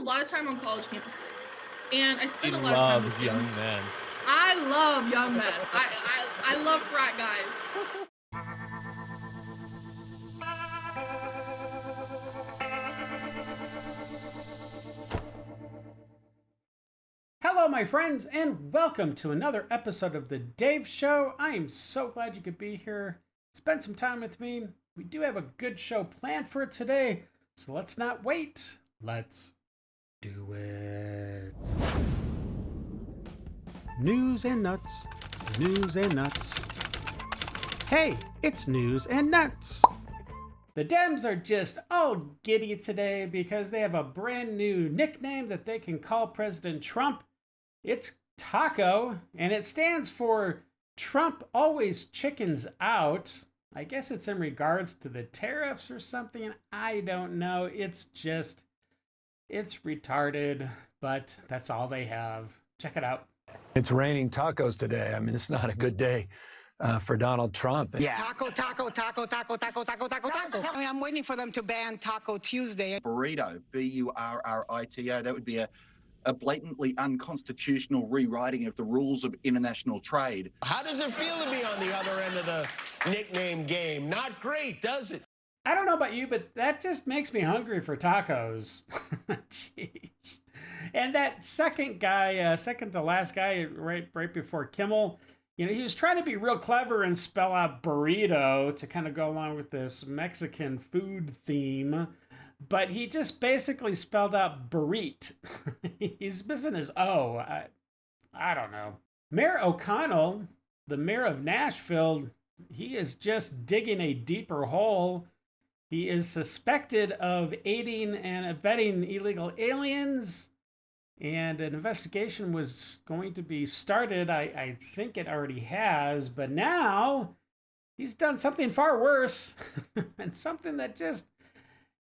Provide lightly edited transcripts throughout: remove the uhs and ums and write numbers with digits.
lot of time on college campuses, and I He spend a lot of time with loves young men. I love young men. I love frat guys. Hello, my friends, and welcome to another episode of The Dave Show. I am so glad you could be here. Spend some time with me. We do have a good show planned for today, so let's not wait. Let's do it. News and nuts. News and nuts. Hey, it's news and nuts. The Dems are just all giddy today because they have a brand new nickname that they can call President Trump. It's Taco, and it stands for Trump Always Chickens Out. I guess it's in regards to the tariffs or something. I don't know. It's retarded, but that's all they have. Check it out. It's raining tacos today. I mean, it's not a good day for Donald Trump. Yeah. Taco. I mean, I'm waiting for them to ban Taco Tuesday. Burrito, B-U-R-R-I-T-O, that would be a blatantly unconstitutional rewriting of the rules of international trade. How does it feel to be on the other end of the nickname game? Not great, does it? I don't know about you, but that just makes me hungry for tacos. Jeez. And that second guy, second to last guy, right before Kimmel, you know, he was trying to be real clever and spell out burrito to kind of go along with this Mexican food theme, but he just basically spelled out burrito. He's missing his O. I don't know. Mayor O'Connell, the mayor of Nashville, he is just digging a deeper hole. He is suspected of aiding and abetting illegal aliens, and an investigation was going to be started. I think it already has, but now he's done something far worse, and something that just,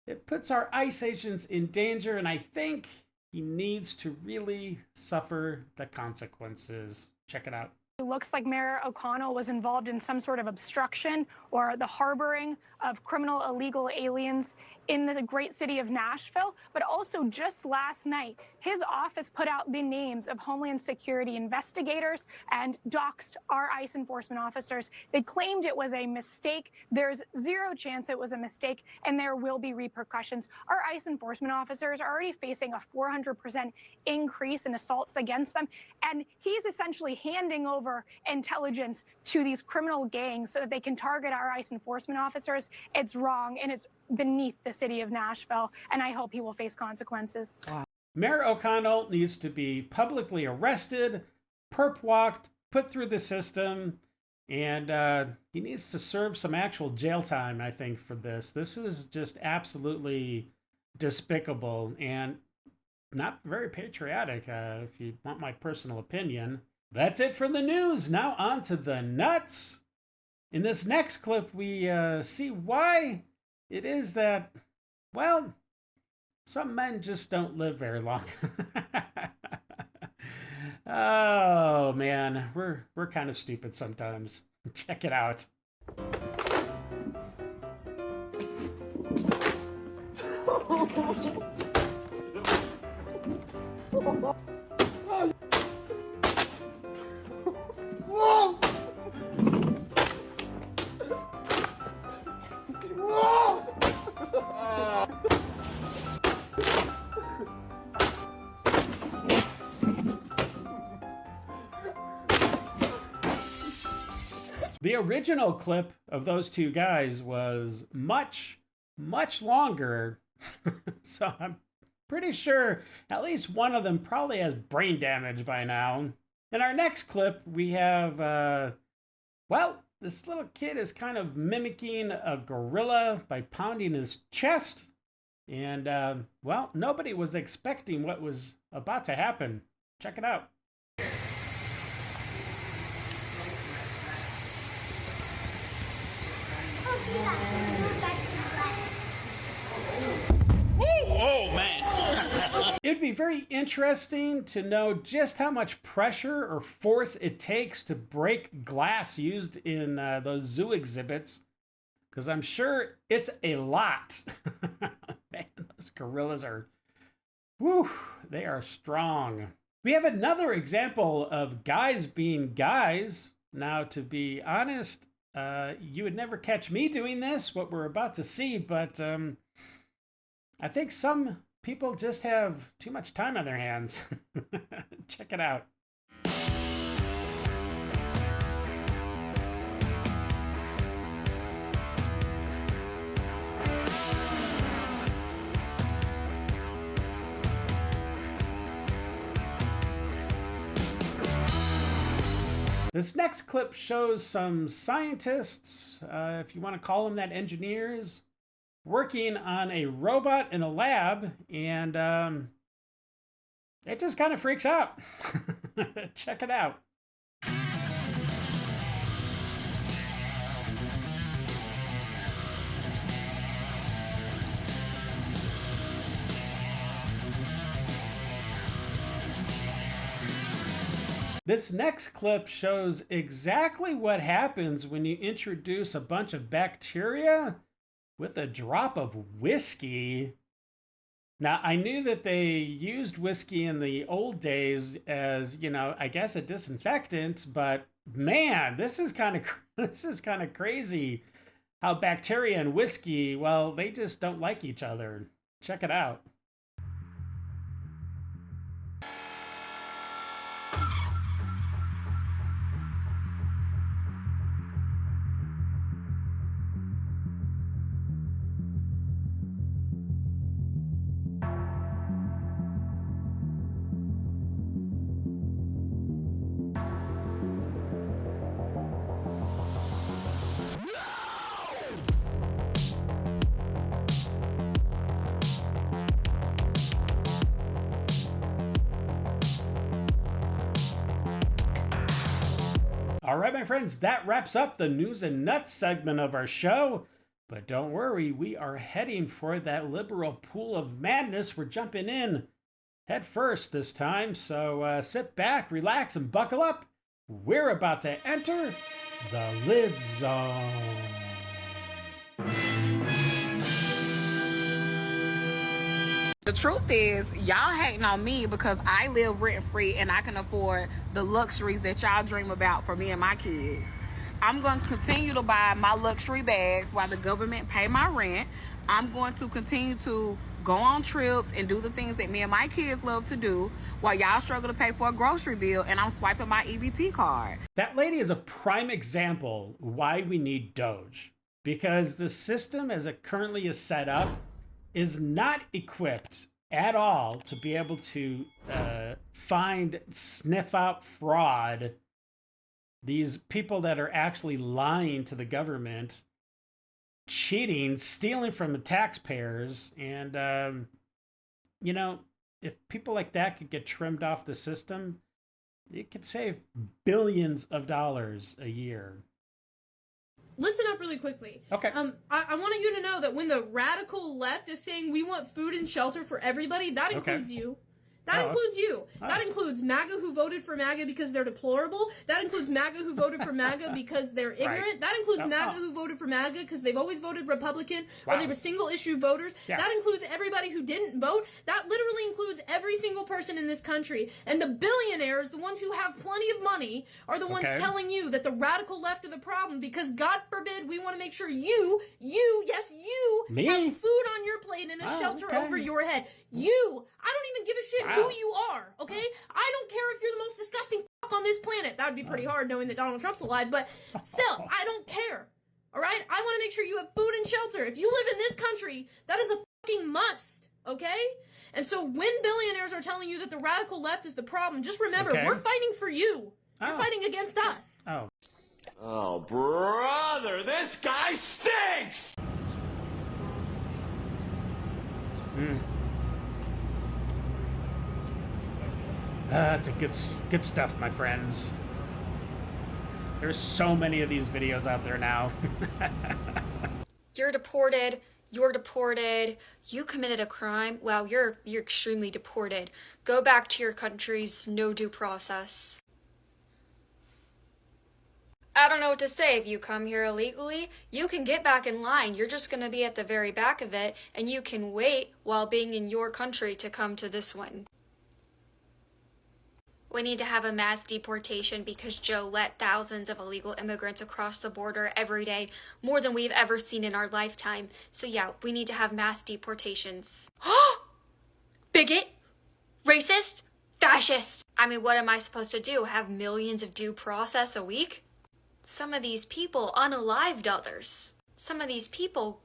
it puts our ICE agents in danger, and I think he needs to really suffer the consequences. Check it out. It looks like Mayor O'Connell was involved in some sort of obstruction or the harboring of criminal illegal aliens in the great city of Nashville. But also just last night, his office put out the names of Homeland Security investigators and doxed our ICE enforcement officers. They claimed it was a mistake. There's zero chance it was a mistake, and there will be repercussions. Our ICE enforcement officers are already facing a 400% increase in assaults against them, and he's essentially handing over intelligence to these criminal gangs so that they can target our ICE enforcement officers. It's wrong, and it's beneath the city of Nashville, and I hope he will face consequences. Wow. Mayor O'Connell needs to be publicly arrested, perp walked, put through the system, and he needs to serve some actual jail time, I think, for this. This is just absolutely despicable and not very patriotic, if you want my personal opinion. That's it for the news. Now on to the nuts. In this next clip, we see why it is that, well, some men just don't live very long. Oh, man, we're kind of stupid sometimes. Check it out. The original clip of those two guys was much, much longer. So I'm pretty sure at least one of them probably has brain damage by now. In our next clip, we have, well, this little kid is kind of mimicking a gorilla by pounding his chest. And, well, nobody was expecting what was about to happen. Check it out. Oh, man. It'd be very interesting to know just how much pressure or force it takes to break glass used in those zoo exhibits, because I'm sure it's a lot. Man, those gorillas are Whew, they are strong. We have another example of guys being guys. Now, to be honest, you would never catch me doing this, what we're about to see, but I think some people just have too much time on their hands. Check it out. This next clip shows some scientists, if you want to call them that, engineers, working on a robot in a lab, and it just kind of freaks out. Check it out. This next clip shows exactly what happens when you introduce a bunch of bacteria with a drop of whiskey. Now, I knew that they used whiskey in the old days as, you know, I guess a disinfectant, but man, this is kind of crazy how bacteria and whiskey, well, they just don't like each other. Check it out. All right, my friends, that wraps up the news and nuts segment of our show. But don't worry, we are heading for that liberal pool of madness. We're jumping in head first this time. So sit back, relax, and buckle up. We're about to enter the lib zone. The truth is, y'all hating on me because I live rent-free and I can afford the luxuries that y'all dream about for me and my kids. I'm going to continue to buy my luxury bags while the government pay my rent. I'm going to continue to go on trips and do the things that me and my kids love to do while y'all struggle to pay for a grocery bill and I'm swiping my EBT card. That lady is a prime example why we need Doge. Because the system as it currently is set up is not equipped at all to be able to sniff out fraud. These people that are actually lying to the government, cheating, stealing from the taxpayers. And, you know, if people like that could get trimmed off the system, it could save billions of dollars a year. Listen up really quickly. Okay. I wanted you to know that when the radical left is saying we want food and shelter for everybody, that includes you. That includes you. That includes MAGA who voted for MAGA because they're deplorable. That includes MAGA who voted for MAGA because they're ignorant. Right. That includes MAGA who voted for MAGA because they've always voted Republican or they were single issue voters. Yeah. That includes everybody who didn't vote. That literally includes every single person in this country. And the billionaires, the ones who have plenty of money, are the ones telling you that the radical left are the problem because God forbid we want to make sure you have food on your plate and a shelter over your head. I don't even give a shit who you are, okay? I don't care if you're the most disgusting fuck on this planet. That would be pretty hard knowing that Donald Trump's alive, but still, I don't care, all right? I want to make sure you have food and shelter. If you live in this country, that is a fucking must, okay? And so when billionaires are telling you that the radical left is the problem, just remember, we're fighting for you. You're fighting against us. Oh, brother, this guy stinks! That's a good stuff, my friends. There's so many of these videos out there now. You're deported. You're deported. You committed a crime. Well, you're extremely deported. Go back to your countries. No due process. I don't know what to say. If you come here illegally, you can get back in line. You're just going to be at the very back of it, and you can wait while being in your country to come to this one. We need to have a mass deportation because Joe let thousands of illegal immigrants across the border every day, more than we've ever seen in our lifetime. So yeah, we need to have mass deportations. Bigot? Racist? Fascist? I mean, what am I supposed to do? Have millions of due process a week? Some of these people unalived others. Some of these people,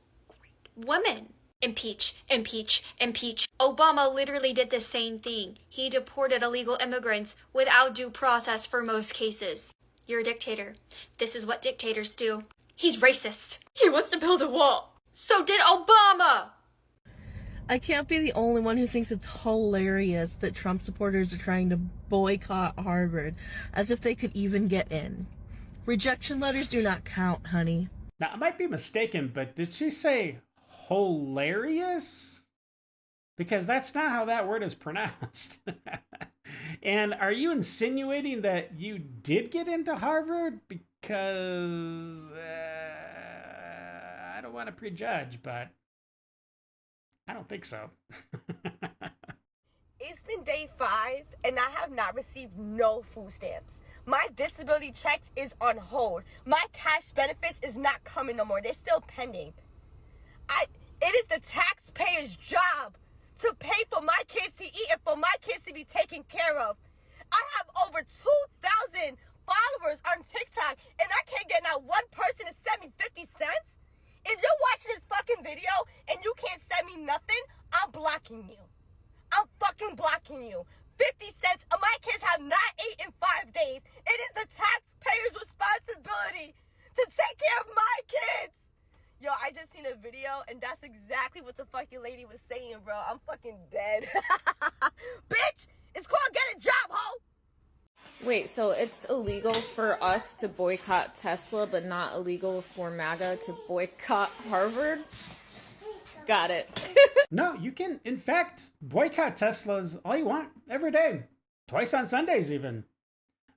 women. Impeach, impeach, impeach. Obama literally did the same thing. He deported illegal immigrants without due process for most cases. You're a dictator. This is what dictators do. He's racist. He wants to build a wall. So did Obama! I can't be the only one who thinks it's hilarious that Trump supporters are trying to boycott Harvard, as if they could even get in. Rejection letters do not count, honey. Now, I might be mistaken, but did she say hilarious? Because that's not how that word is pronounced. And are you insinuating that you did get into Harvard? Because I don't want to prejudge, but I don't think so. It's been day 5 and I have not received no food stamps. My disability checks is on hold. My cash benefits is not coming no more. They're still pending. It is the taxpayer's job to pay for my kids to eat and for my kids to be taken care of. I have over 2,000 followers on TikTok and I can't get not one person to send me 50 cents? If you're watching this fucking video and you can't send me nothing, I'm blocking you. I'm fucking blocking you. 50 cents. My kids have not ate in 5 days. It is the taxpayer's responsibility to take care of my kids. Yo, I just seen a video and that's exactly what the fucking lady was saying, bro. I'm fucking dead. Bitch, it's called get a job, ho. Wait, so it's illegal for us to boycott Tesla, but not illegal for MAGA to boycott Harvard? Got it. No, you can, in fact, boycott Teslas all you want, every day. Twice on Sundays, even.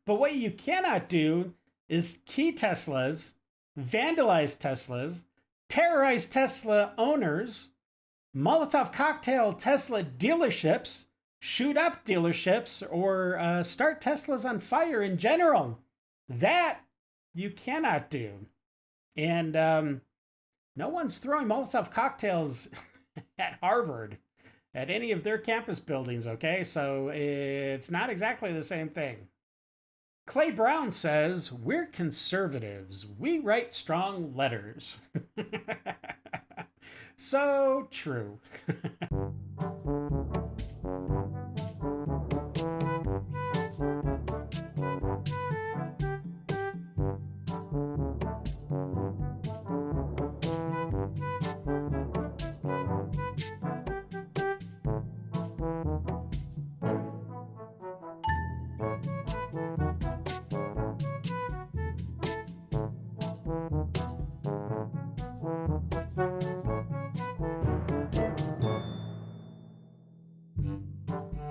But what you cannot do is key Teslas, vandalize Teslas, terrorize Tesla owners, Molotov cocktail Tesla dealerships, shoot up dealerships, or start Teslas on fire in general. That you cannot do. And no one's throwing Molotov cocktails at Harvard, at any of their campus buildings, okay? So it's not exactly the same thing. Clay Brown says, we're conservatives. We write strong letters. So true.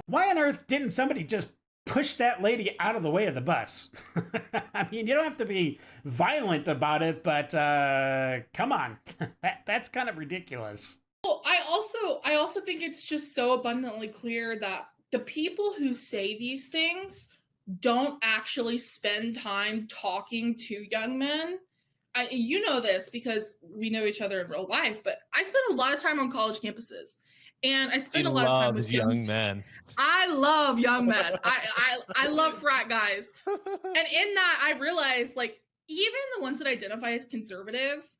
Why on earth didn't somebody just push that lady out of the way of the bus? I mean, you don't have to be violent about it, but come on. That's kind of ridiculous. Well, I also think it's just so abundantly clear that the people who say these things don't actually spend time talking to young men. You know this because we know each other in real life, but I spend a lot of time on college campuses. And I spend a lot of time with young men. I love young men. I love frat guys. And in that, I've realized, like, even the ones that identify as conservative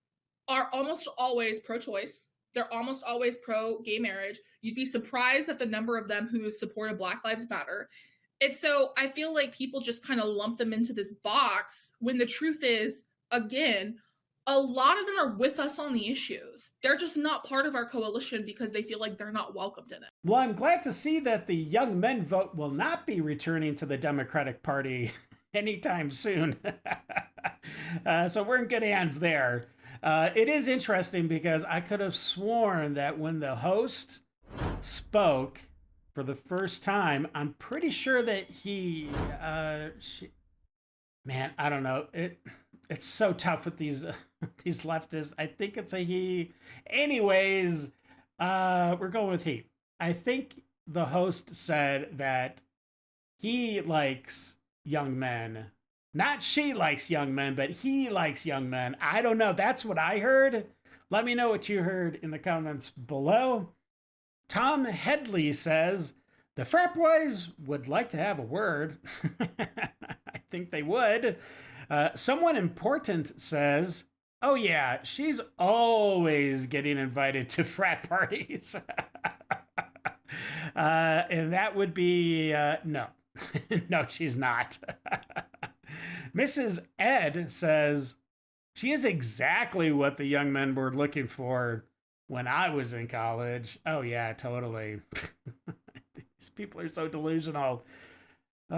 are almost always pro-choice. They're almost always pro-gay marriage. You'd be surprised at the number of them who supported Black Lives Matter. And so I feel like people just kind of lump them into this box when the truth is, again, a lot of them are with us on the issues. They're just not part of our coalition because they feel like they're not welcomed in it. Well, I'm glad to see that the young men vote will not be returning to the Democratic Party anytime soon. So we're in good hands there. It is interesting because I could have sworn that when the host spoke for the first time, I'm pretty sure that man, I don't know. It's so tough with these these leftists. I think it's a he. Anyways, we're going with he. I think the host said that he likes young men. Not she likes young men, but he likes young men. I don't know. That's what I heard. Let me know what you heard in the comments below. Tom Headley says, the frat boys would like to have a word. I think they would. Someone important says, oh yeah, she's always getting invited to frat parties. And that would be, no. No, she's not. Mrs. Ed says, she is exactly what the young men were looking for when I was in college. Oh yeah, totally. These people are so delusional. Do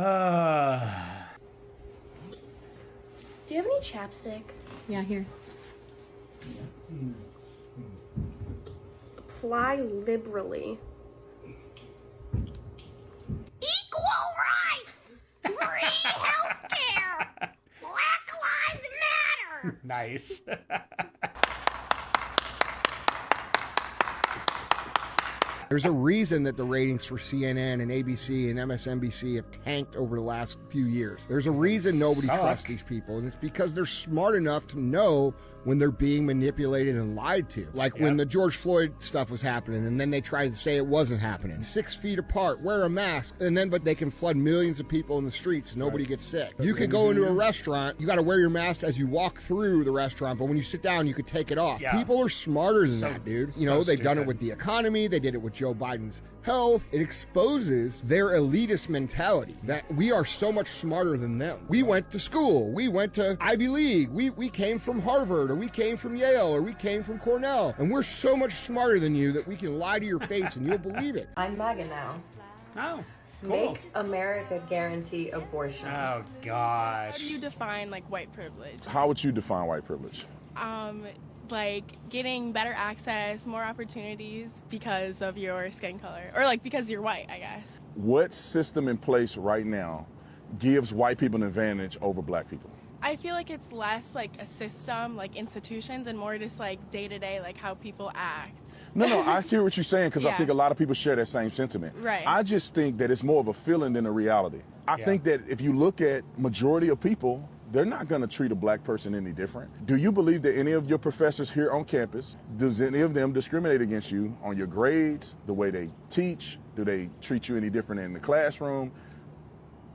you have any chapstick? Yeah, here. Apply liberally. Equal rights! Free healthcare! Black Lives Matter! Nice. There's a reason that the ratings for CNN and ABC and MSNBC have tanked over the last few years. There's a reason nobody trusts these people, and it's because they're smart enough to know when they're being manipulated and lied to. Like when the George Floyd stuff was happening, and then they tried to say it wasn't happening. 6 feet apart, wear a mask, and then but they can flood millions of people in the streets and nobody gets sick. You could go into a restaurant, you got to wear your mask as you walk through the restaurant, but when you sit down, you could take it off. People are smarter than that, dude. You know, they've done it with the economy, they did it with Joe Biden's health. It exposes their elitist mentality that we are so much smarter than them. We went to school, we went to Ivy League, we came from Harvard, or we came from Yale, or we came from Cornell, and we're so much smarter than you that we can lie to your face and you'll believe it. I'm MAGA now. Oh, cool. Make America guarantee abortion. Oh gosh. How do you define like white privilege? How would you define white privilege? Like getting better access, more opportunities because of your skin color, or like because you're white, I guess. What system in place right now gives white people an advantage over black people? I feel like it's less like a system, like institutions, and more just like day to day, like how people act. No, I hear what you're saying, because I think a lot of people share that same sentiment. Right. I just think that it's more of a feeling than a reality. I think that if you look at majority of people, they're not going to treat a black person any different. Do you believe that any of your professors here on campus, does any of them discriminate against you on your grades, the way they teach? Do they treat you any different in the classroom?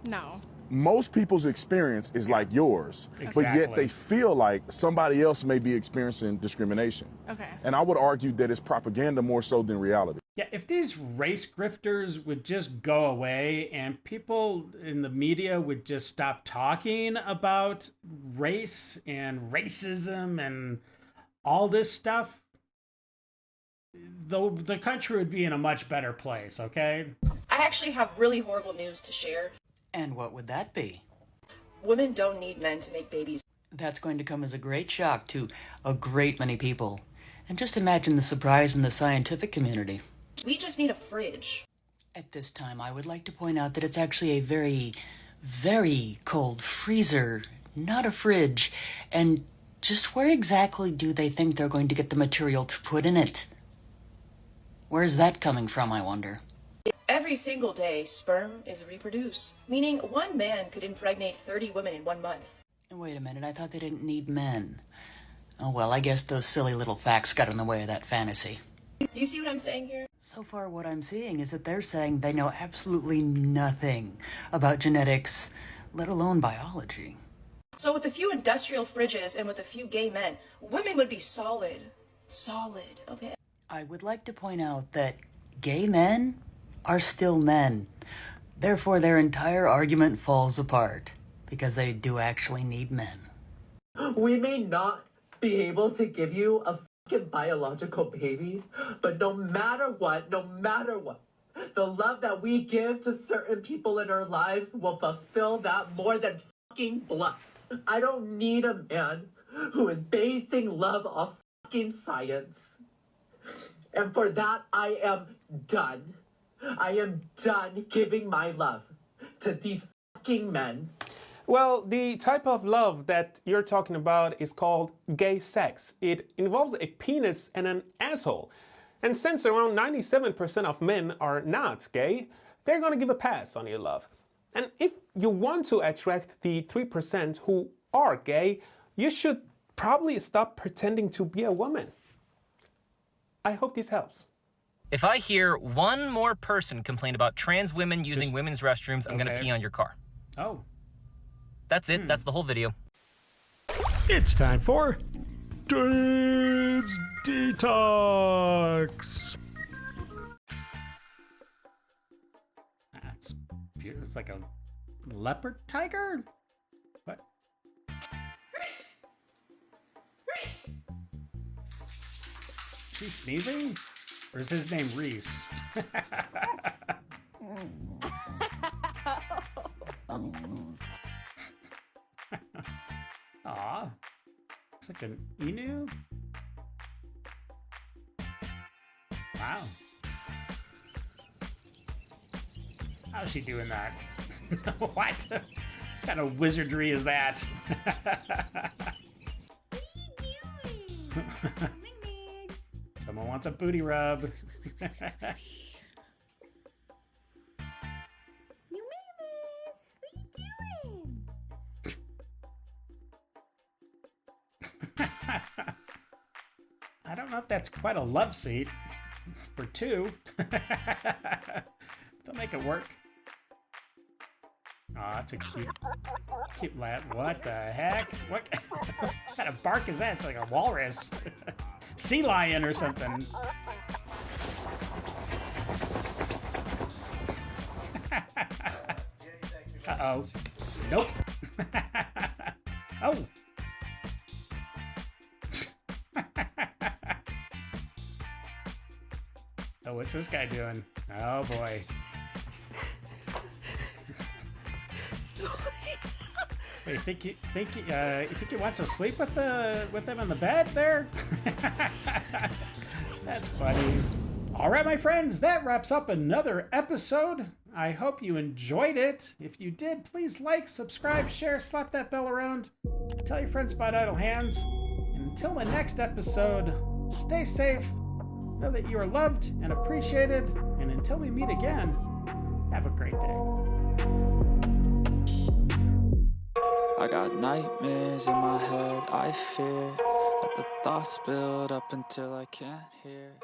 No. Most people's experience is like yours, but yet they feel like somebody else may be experiencing discrimination. Okay. And I would argue that it's propaganda more so than reality. Yeah, if these race grifters would just go away and people in the media would just stop talking about race and racism and all this stuff, the country would be in a much better place, okay? I actually have really horrible news to share. And what would that be? Women don't need men to make babies. That's going to come as a great shock to a great many people. And just imagine the surprise in the scientific community. We just need a fridge. At this time, I would like to point out that it's actually a very, very cold freezer, not a fridge. And just where exactly do they think they're going to get the material to put in it? Where's that coming from, I wonder? Every single day, sperm is reproduced, meaning one man could impregnate 30 women in 1 month. Wait a minute, I thought they didn't need men. Oh well, I guess those silly little facts got in the way of that fantasy. Do you see what I'm saying here? So far what I'm seeing is that they're saying they know absolutely nothing about genetics, let alone biology. So with a few industrial fridges and with a few gay men, women would be solid. Solid, okay? I would like to point out that gay men are still men. Therefore, their entire argument falls apart, because they do actually need men. We may not be able to give you a fucking biological baby, but no matter what, the love that we give to certain people in our lives will fulfill that more than fucking blood. I don't need a man who is basing love off fucking science. And for that, I am done. I am done giving my love to these fucking men. Well, the type of love that you're talking about is called gay sex. It involves a penis and an asshole. And since around 97% of men are not gay, they're gonna give a pass on your love. And if you want to attract the 3% who are gay, you should probably stop pretending to be a woman. I hope this helps. If I hear one more person complain about trans women using women's restrooms, I'm gonna pee on your car. Oh. That's it. That's the whole video. It's time for Dave's Detox. That's beautiful. It's like a leopard tiger? What? She's sneezing? Or is his name Reese? Aw. Looks like an emu. Wow. How's she doing that? What kind of wizardry is that? Someone wants a booty rub. I don't know if that's quite a love seat for two. They'll make it work. Aw, that's a cute lad. What the heck? What kind of bark is that? It's like a walrus. Sea lion or something. Uh-oh. Nope. Oh. Oh, what's this guy doing? Oh boy. Wait, you think he wants to sleep with them in the bed there? That's funny. All right, my friends, that wraps up another episode. I hope you enjoyed it. If you did, please like, subscribe, share, slap that bell around. Tell your friends about Idle Hands. And until the next episode, stay safe. Know that you are loved and appreciated. And until we meet again, have a great day. I got nightmares in my head, I fear that the thoughts build up until I can't hear.